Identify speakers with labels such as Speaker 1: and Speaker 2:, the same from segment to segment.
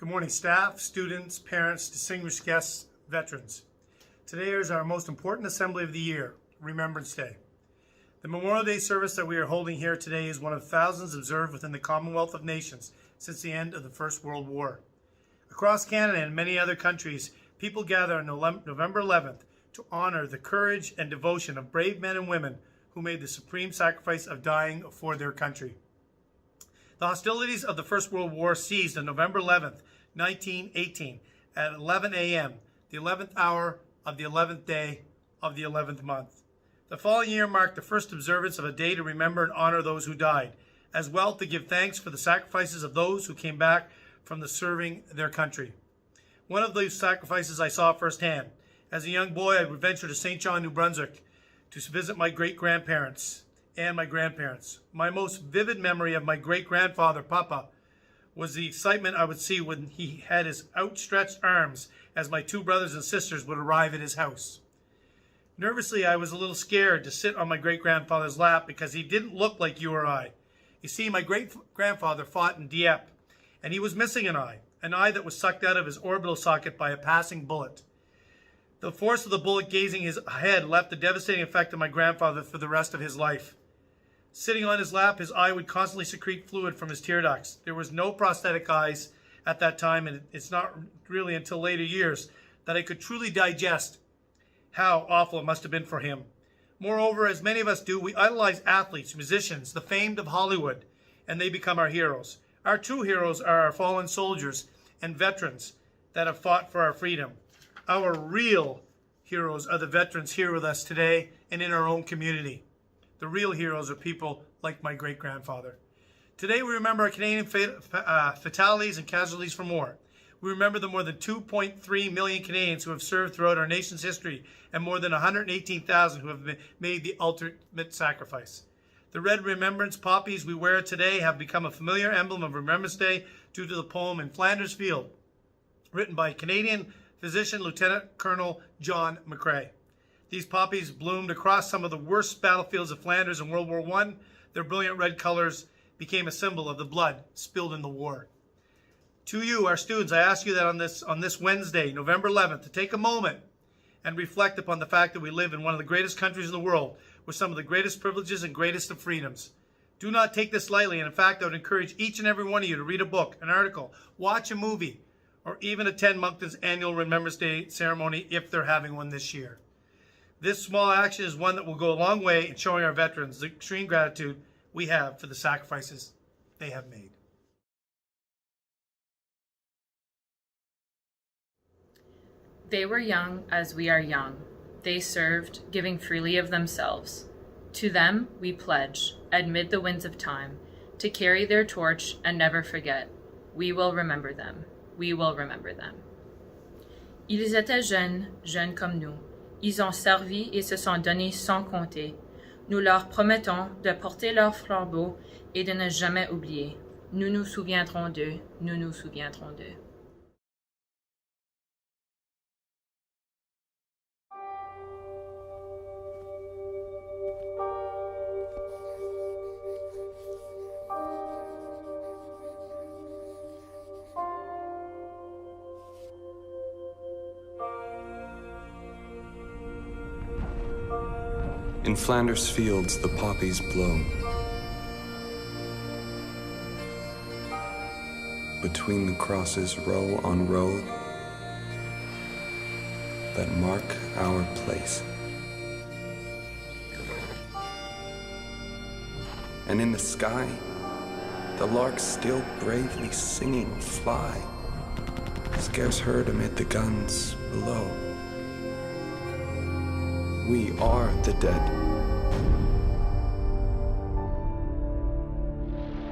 Speaker 1: Good morning, staff, students, parents, distinguished guests, veterans. Today is our most important assembly of the year, Remembrance Day. The Memorial Day service that we are holding here today is one of thousands observed within the Commonwealth of Nations since the end of the First World War. Across Canada and many other countries, people gather on November 11th to honor the courage and devotion of brave men and women who made the supreme sacrifice of dying for their country. The hostilities of the First World War ceased on November 11th, 1918 at 11 a.m., the 11th hour of the 11th day of the 11th month. The following year marked the first observance of a day to remember and honor those who died, as well to give thanks for the sacrifices of those who came back from the serving their country. One of those sacrifices I saw firsthand. As a young boy, I would venture to St. John, New Brunswick to visit my great-grandparents and my grandparents. My most vivid memory of my great-grandfather, Papa, was the excitement I would see when he had his outstretched arms as my two brothers and sisters would arrive at his house. Nervously, I was a little scared to sit on my great-grandfather's lap because he didn't look like you or I. You see, my great-grandfather fought in Dieppe, and he was missing an eye that was sucked out of his orbital socket by a passing bullet. The force of the bullet grazing his head left a devastating effect on my grandfather for the rest of his life. Sitting on his lap, his eye would constantly secrete fluid from his tear ducts. There was no prosthetic eyes at that time, and it's not really until later years that I could truly digest how awful it must have been for him. Moreover, as many of us do, we idolize athletes, musicians, the famed of Hollywood, and they become our heroes. Our true heroes are our fallen soldiers and veterans that have fought for our freedom. Our real heroes are the veterans here with us today and in our own community. The real heroes are people like my great-grandfather. Today we remember our Canadian fatalities and casualties from war. We remember the more than 2.3 million Canadians who have served throughout our nation's history and more than 118,000 who have made the ultimate sacrifice. The red remembrance poppies we wear today have become a familiar emblem of Remembrance Day due to the poem In Flanders Field, written by Canadian physician Lieutenant Colonel John McCrae. These poppies bloomed across some of the worst battlefields of Flanders in World War I. Their brilliant red colors became a symbol of the blood spilled in the war. To you, our students, I ask you that on this Wednesday, November 11th, to take a moment and reflect upon the fact that we live in one of the greatest countries in the world with some of the greatest privileges and greatest of freedoms. Do not take this lightly, and in fact, I would encourage each and every one of you to read a book, an article, watch a movie, or even attend Moncton's annual Remembrance Day ceremony if they're having one this year. This small action is one that will go a long way in showing our veterans the extreme gratitude we have for the sacrifices they have made.
Speaker 2: They were young as we are young. They served, giving freely of themselves. To them we pledge, amid the winds of time, to carry their torch and never forget. We will remember them. We will remember them. Ils étaient jeunes, jeunes comme nous. Ils ont servi et se sont donnés sans compter. Nous leur promettons de porter leur flambeau et de ne jamais oublier. Nous nous souviendrons d'eux. Nous nous souviendrons d'eux.
Speaker 3: In Flanders fields the poppies blow. Between the crosses, row on row, that mark our place. And in the sky, the larks still bravely singing fly, scarce heard amid the guns below. We are the dead.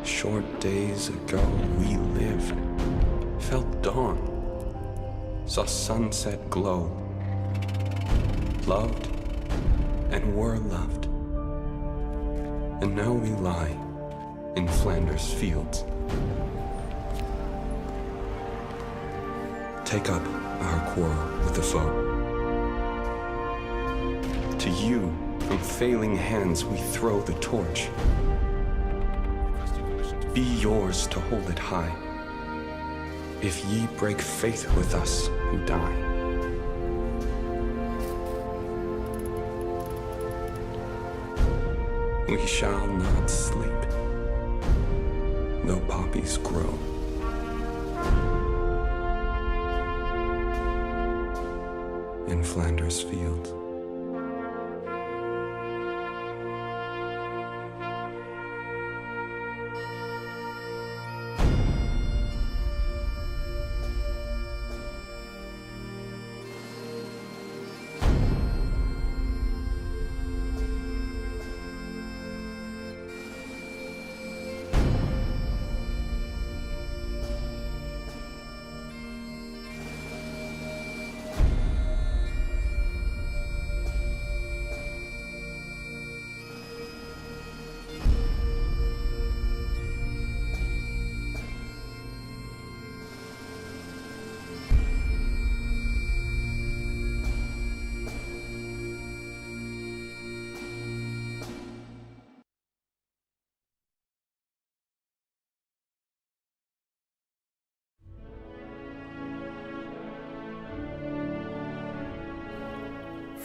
Speaker 3: Short days ago we lived, felt dawn, saw sunset glow, loved and were loved. And now we lie in Flanders fields. Take up our quarrel with the foe. To you, from failing hands, we throw the torch. Be yours to hold it high. if ye break faith with us who die. We shall not sleep, though poppies grow. In Flanders fields.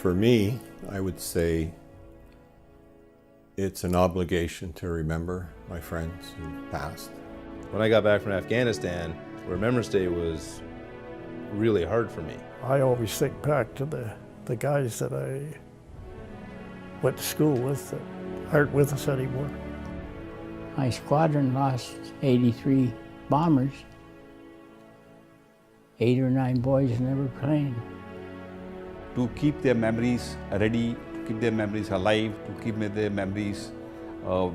Speaker 4: For me, I would say it's an obligation to remember my friends who passed.
Speaker 5: When I got back from Afghanistan, Remembrance Day was really hard for me.
Speaker 6: I always think back to the guys that I went to school with that aren't with us anymore.
Speaker 7: My squadron lost 83 bombers. 8 or 9 boys never plane.
Speaker 8: To keep their memories ready, to keep their memories alive, to keep their memories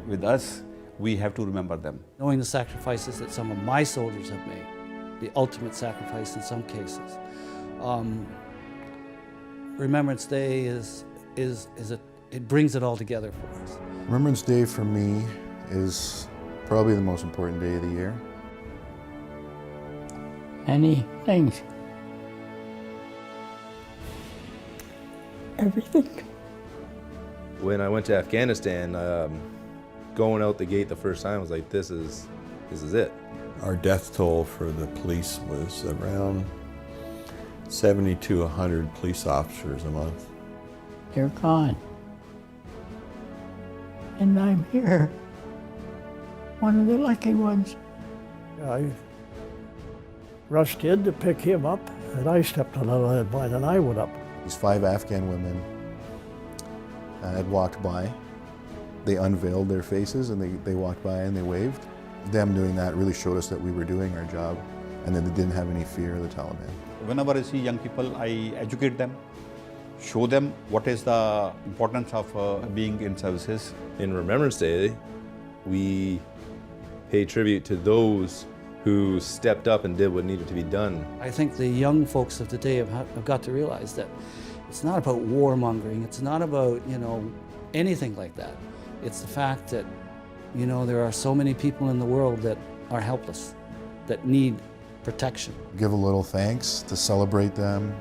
Speaker 8: with us, we have to remember them.
Speaker 9: Knowing the sacrifices that some of my soldiers have made, the ultimate sacrifice in some cases. Remembrance Day it brings it all together for us.
Speaker 10: Remembrance Day for me is probably the most important day of the year.
Speaker 7: Many things. Everything.
Speaker 5: When I went to Afghanistan, going out the gate the first time, I was like, this is it.
Speaker 4: Our death toll for the police was around 70 to 100 police officers a month.
Speaker 7: They're gone. And I'm here. One of the lucky ones.
Speaker 6: I rushed in to pick him up, and I stepped on a line and I went up.
Speaker 10: These 5 Afghan women had walked by. They unveiled their faces and they walked by and they waved. Them doing that really showed us that we were doing our job and that they didn't have any fear of the Taliban.
Speaker 8: Whenever I see young people, I educate them, show them what is the importance of being in services.
Speaker 5: In Remembrance Day, we pay tribute to those who stepped up and did what needed to be done.
Speaker 9: I think the young folks of today have got to realize that it's not about warmongering, it's not about, anything like that. It's the fact that, there are so many people in the world that are helpless, that need protection.
Speaker 10: Give a little thanks, to celebrate them,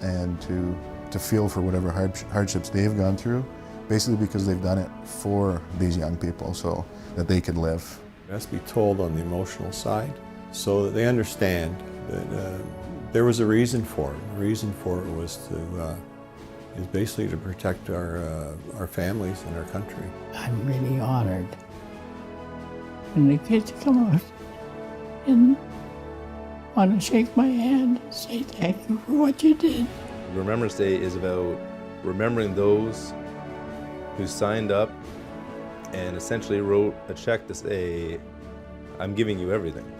Speaker 10: and to feel for whatever hardships they've gone through, basically because they've done it for these young people so that they could live.
Speaker 4: It has to be told on the emotional side so that they understand that there was a reason for it. The reason for it was is basically to protect our families and our country.
Speaker 7: I'm really honored. And the kids come out and want to shake my hand and say thank you for what you did.
Speaker 5: Remembrance Day is about remembering those who signed up and essentially wrote a check to say, I'm giving you everything.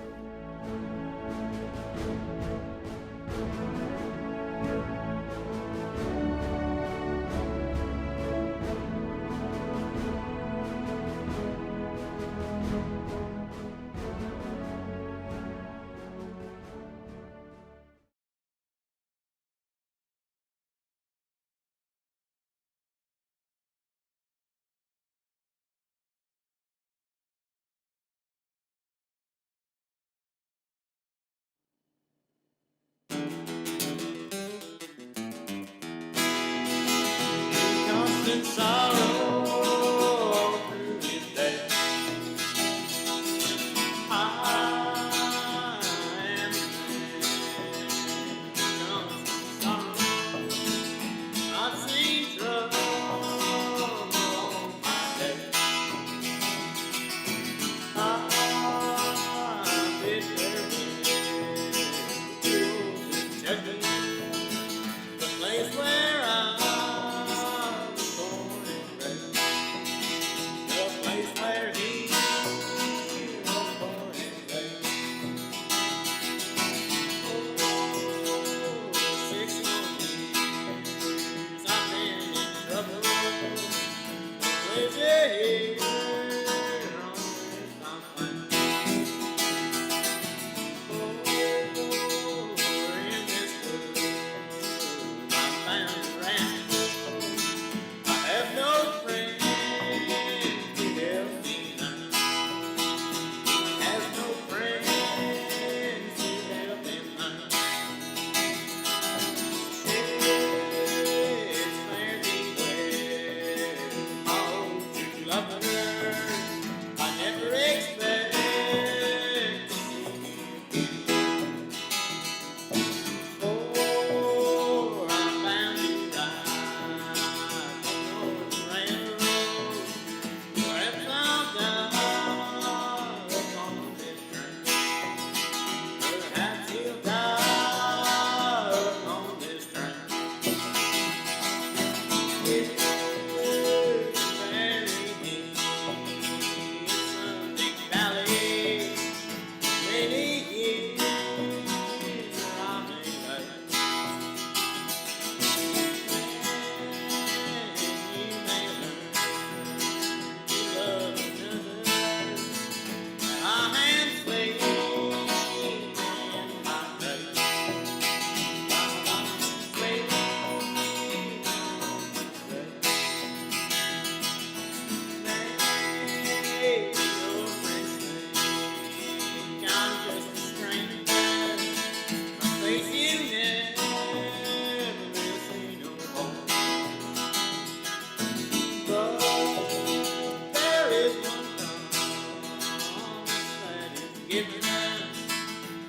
Speaker 11: Give me time,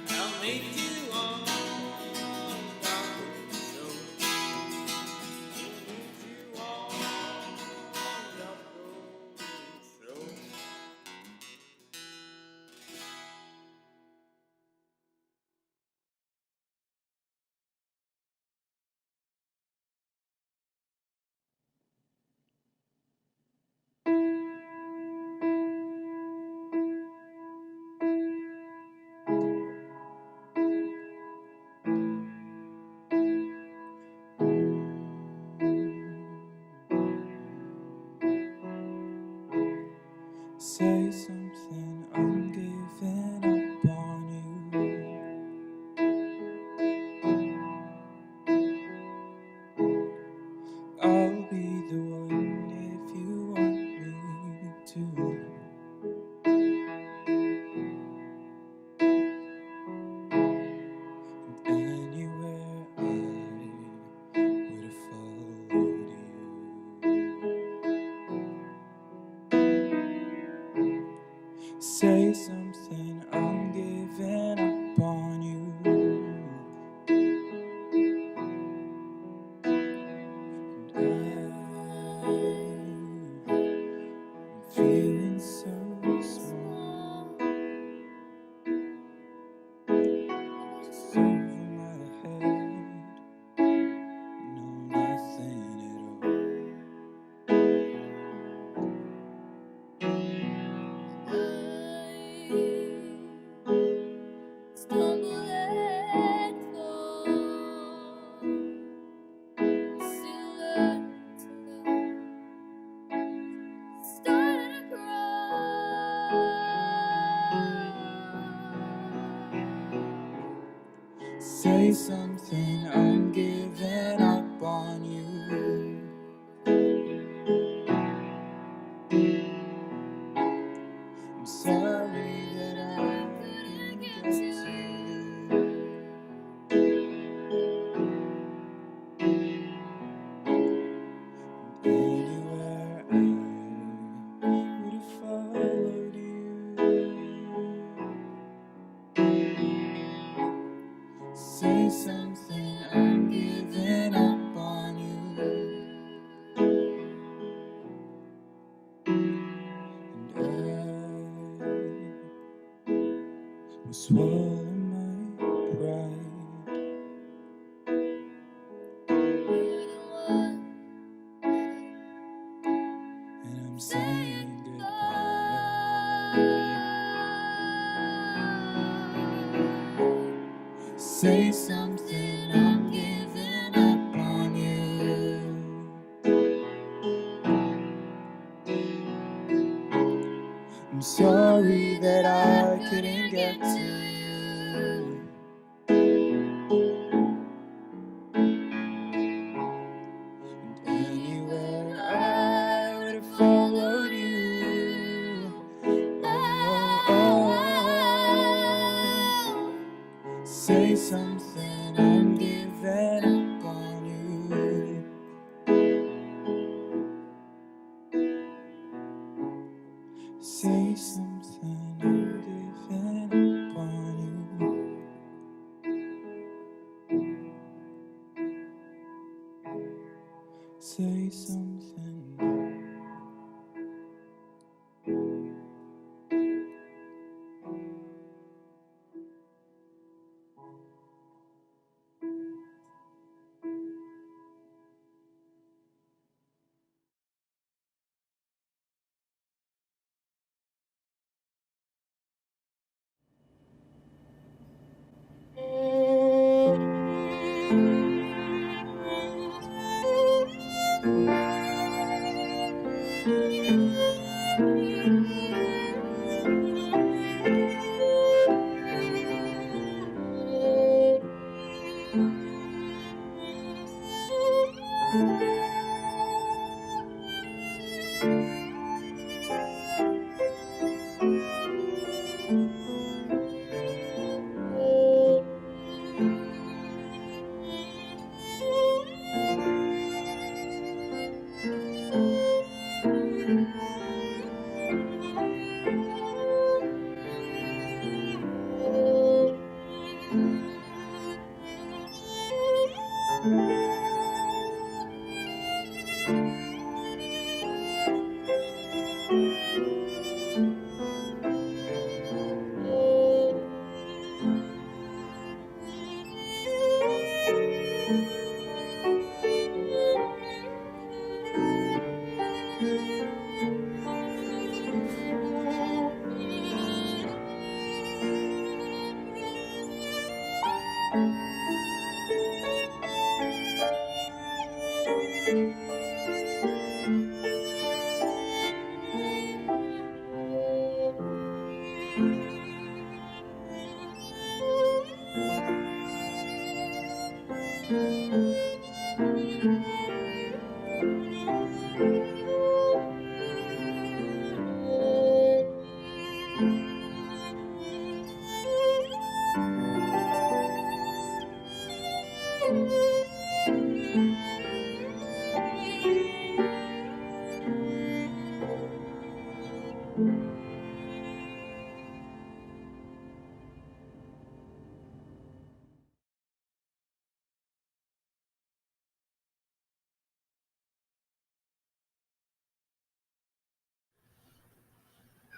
Speaker 11: I'll make you all show. You all show. Say something, I'm giving up on you. I'll be the one if you want me to. Anywhere I would have followed you. Say something, I'm giving up on you. I'm feeling so small. It's over my head. No, nothing at all. Stumble and fall. Still learn to love. Started to cry. Say something, I'm giving up on you. I'm sorry that I couldn't get to you. Anywhere I would have followed you. Say something, I'm giving up on you. And I will swallow my pride. You're the one, and I'm saying goodbye. Say something, I'm giving up on you. I'm sorry that I couldn't get to you. And anywhere I would have followed you. Say something, I'm giving up on you. Say something, I'm giving up on you. Say something.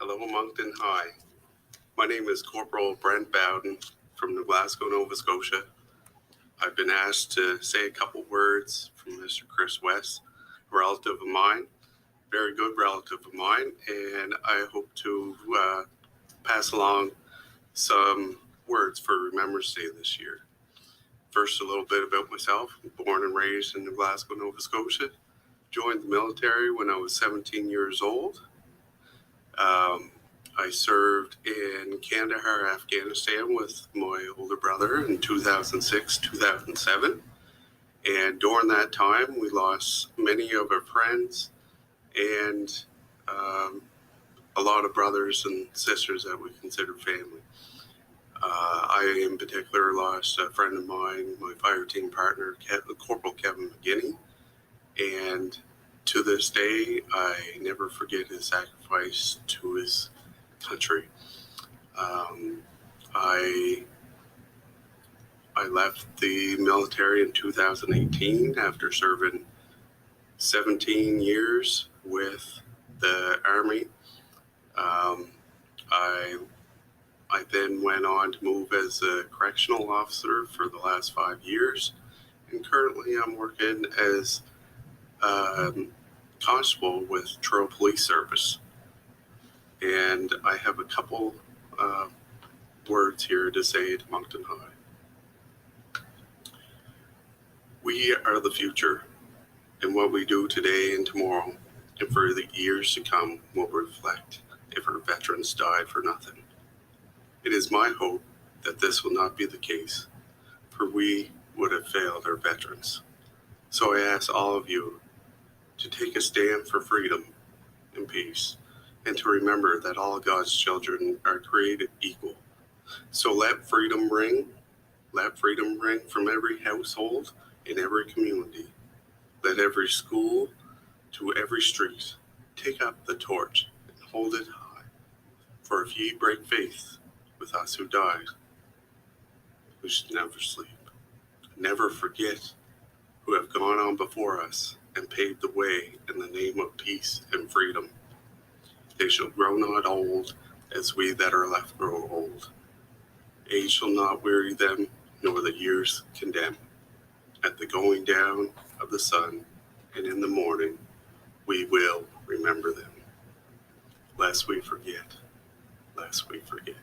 Speaker 12: Hello, Moncton High. My name is Corporal Brent Bowden from New Glasgow, Nova Scotia. I've been asked to say a couple words from Mr. Chris West, a relative of mine, very good relative of mine, and I hope to pass along some words for Remembrance Day this year. First, a little bit about myself. Born and raised in New Glasgow, Nova Scotia. Joined the military when I was 17 years old. I served in Kandahar, Afghanistan with my older brother in 2006, 2007. And during that time, we lost many of our friends and a lot of brothers and sisters that we consider family. I, in particular, lost a friend of mine, my fire team partner, Corporal Kevin McGinney. And to this day, I never forget his sacrifice to his country. I left the military in 2018 after serving 17 years with the Army. I then went on to move as a correctional officer for the last 5 years, and currently I'm working as constable with Truro Police Service. And I have a couple words here to say to Moncton High. We are the future, and what we do today and tomorrow and for the years to come will reflect if our veterans died for nothing. It is my hope that this will not be the case, for we would have failed our veterans. So I ask all of you to take a stand for freedom and peace, and to remember that all God's children are created equal. So let freedom ring from every household in every community. Let every school to every street take up the torch and hold it high. For if ye break faith with us who died, we should never sleep. Never forget who have gone on before us and paved the way in the name of peace and freedom. They shall grow not old as we that are left grow old. Age shall not weary them, nor the years condemn. At the going down of the sun and in the morning, we will remember them. Lest we forget, lest we forget.